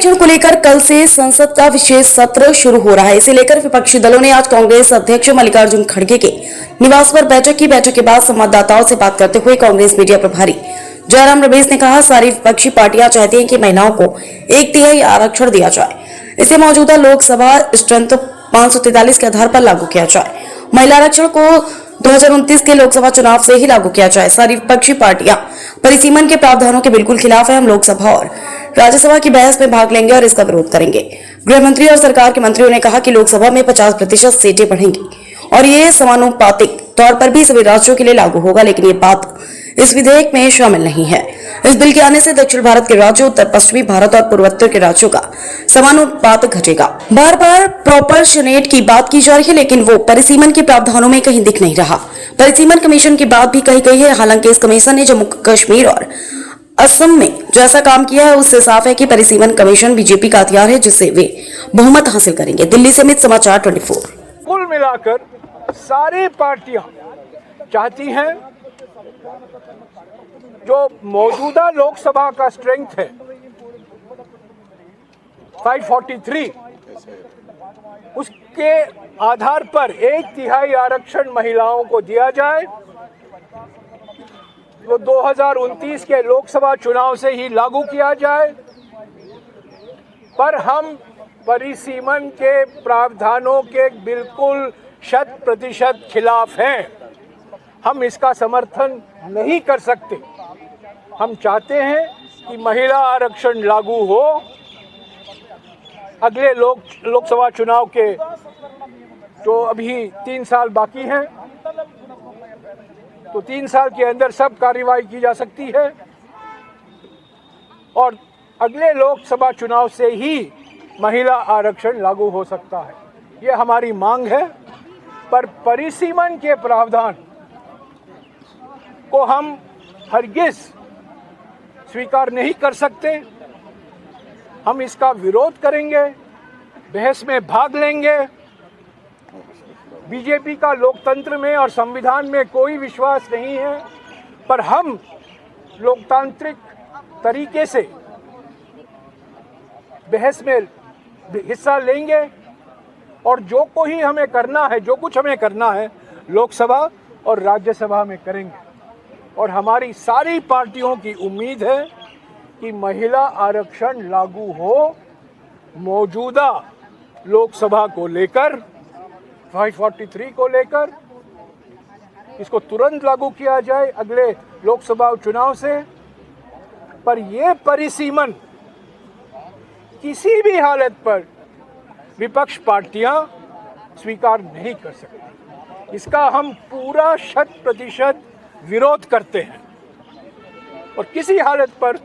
आरक्षण को लेकर कल से संसद का विशेष सत्र शुरू हो रहा है। इसे लेकर विपक्षी दलों ने आज कांग्रेस अध्यक्ष मल्लिकार्जुन खड़गे के निवास पर बैठक की। बैठक के बाद संवाददाताओं से बात करते हुए कांग्रेस मीडिया प्रभारी जयराम रमेश ने कहा, सारी विपक्षी पार्टियां चाहती हैं कि महिलाओं को 1/3 आरक्षण दिया जाए। इसे मौजूदा लोकसभा स्ट्रेंथ 543 के आधार पर लागू किया जाए। महिला आरक्षण को 2029 के लोकसभा चुनाव से ही लागू किया जाए। सारी विपक्षी पार्टियां परिसीमन के प्रावधानों के बिल्कुल खिलाफ है। हम लोकसभा और राज्यसभा की बहस में भाग लेंगे और इसका विरोध करेंगे। गृह मंत्री और सरकार के मंत्रियों ने कहा कि लोकसभा में 50% सीटें बढ़ेंगी और ये समानुपातिक तौर पर भी सभी राज्यों के लिए लागू होगा, लेकिन ये बात इस विधेयक में शामिल नहीं है। इस बिल के आने से दक्षिण भारत के राज्यों, उत्तर पश्चिमी भारत और पूर्वोत्तर के राज्यों का समानुपात घटेगा। बार बार प्रोपोर्शनेट की बात की जा रही है, लेकिन वो परिसीमन के प्रावधानों में कहीं दिख नहीं रहा। परिसीमन कमीशन की बात भी कही गई है। हालांकि इस कमीशन ने जम्मू कश्मीर और असम में जो ऐसा काम किया है, उससे साफ है कि परिसीमन कमीशन बीजेपी का हथियार है, जिससे वे बहुमत हासिल करेंगे। दिल्ली से अमित, समाचार 24। कुल मिलाकर सारी पार्टियां चाहती हैं जो मौजूदा लोकसभा का स्ट्रेंथ है 543, उसके आधार पर 1/3 आरक्षण महिलाओं को दिया जाए। वो 2029 के लोकसभा चुनाव से ही लागू किया जाए, पर हम परिसीमन के प्रावधानों के बिल्कुल 100% खिलाफ हैं। हम इसका समर्थन नहीं कर सकते। हम चाहते हैं कि महिला आरक्षण लागू हो। अगले लोकसभा चुनाव के जो अभी 3 साल बाकी हैं, तो 3 साल के अंदर सब कार्रवाई की जा सकती है और अगले लोकसभा चुनाव से ही महिला आरक्षण लागू हो सकता है। ये हमारी मांग है, पर परिसीमन के प्रावधान को हम हरगिज स्वीकार नहीं कर सकते। हम इसका विरोध करेंगे, बहस में भाग लेंगे। बीजेपी का लोकतंत्र में और संविधान में कोई विश्वास नहीं है, पर हम लोकतांत्रिक तरीके से बहस में हिस्सा लेंगे और जो कोई हमें करना है, जो कुछ हमें करना है, लोकसभा और राज्यसभा में करेंगे। और हमारी सारी पार्टियों की उम्मीद है कि महिला आरक्षण लागू हो। मौजूदा लोकसभा को लेकर 543 को लेकर इसको तुरंत लागू किया जाए अगले लोकसभा चुनाव से। पर यह परिसीमन किसी भी हालत पर विपक्ष पार्टियां स्वीकार नहीं कर सकती। इसका हम पूरा 100% विरोध करते हैं और किसी हालत पर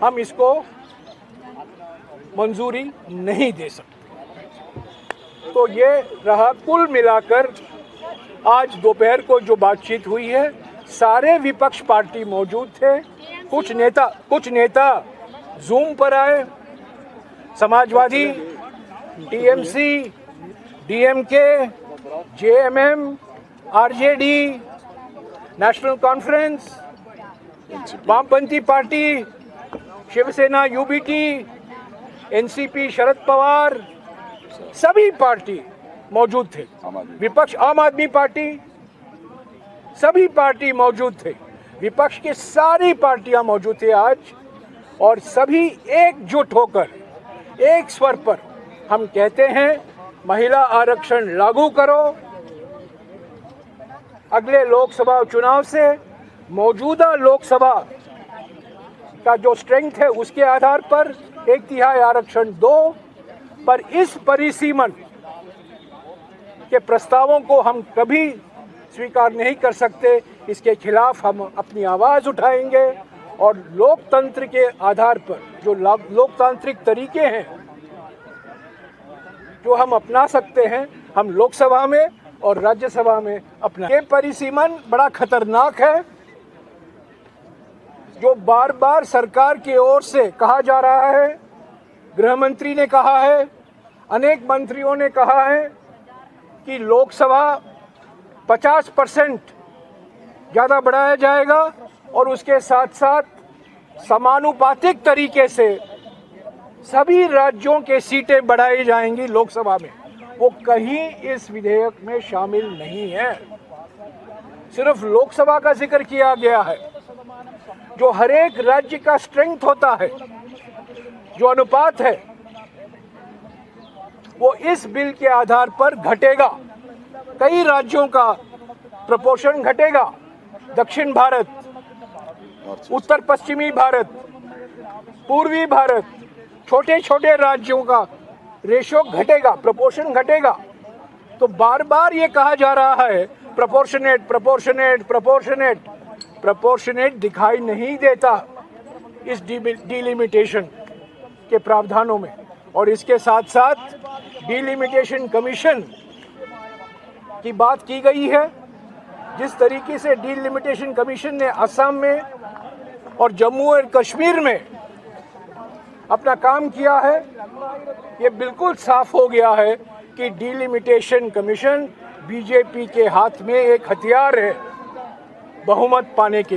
हम इसको मंजूरी नहीं दे सकते। तो ये रहा कुल मिलाकर आज दोपहर को जो बातचीत हुई है। सारे विपक्ष पार्टी मौजूद थे। कुछ नेता जूम पर आए। Samajwadi, TMC, DMK, JMM, RJD, national conference, वामपंथी party, Shiv Sena, UBT, NCP, Sharad Pawar, सभी पार्टी मौजूद थे। विपक्ष, आम आदमी पार्टी, सभी पार्टी मौजूद थे। विपक्ष की सारी पार्टियां मौजूद थे आज, और सभी एकजुट होकर एक स्वर पर हम कहते हैं महिला आरक्षण लागू करो। अगले लोकसभा चुनाव से मौजूदा लोकसभा का जो स्ट्रेंथ है उसके आधार पर 1/3 आरक्षण दो। पर इस परिसीमन के प्रस्तावों को हम कभी स्वीकार नहीं कर सकते। इसके खिलाफ हम अपनी आवाज़ उठाएंगे और लोकतंत्र के आधार पर जो लोकतांत्रिक तरीके हैं जो हम अपना सकते हैं, हम लोकसभा में और राज्यसभा में अपना। ये परिसीमन बड़ा खतरनाक है, जो बार बार सरकार की ओर से कहा जा रहा है। गृह मंत्री ने कहा है, अनेक मंत्रियों ने कहा है कि लोकसभा 50% ज़्यादा बढ़ाया जाएगा और उसके साथ साथ समानुपातिक तरीके से सभी राज्यों के सीटें बढ़ाई जाएंगी लोकसभा में, वो कहीं इस विधेयक में शामिल नहीं है। सिर्फ लोकसभा का जिक्र किया गया है। जो हर एक राज्य का स्ट्रेंथ होता है, जो अनुपात है, वो इस बिल के आधार पर घटेगा। कई राज्यों का प्रपोर्शन घटेगा। दक्षिण भारत, उत्तर पश्चिमी भारत, पूर्वी भारत, छोटे छोटे राज्यों का रेशो घटेगा, प्रपोर्शन घटेगा। तो बार बार ये कहा जा रहा है प्रोपोर्शनेट प्रोपोर्शनेट प्रोपोर्शनेट, प्रोपोर्शनेट दिखाई नहीं देता इस डिलिमिटेशन के प्रावधानों में। और इसके साथ साथ डिलिमिटेशन कमीशन की बात की गई है। जिस तरीके से डिलिमिटेशन कमीशन ने असम में और जम्मू और कश्मीर में अपना काम किया है, ये बिल्कुल साफ हो गया है कि डिलिमिटेशन कमीशन बीजेपी के हाथ में एक हथियार है बहुमत पाने के।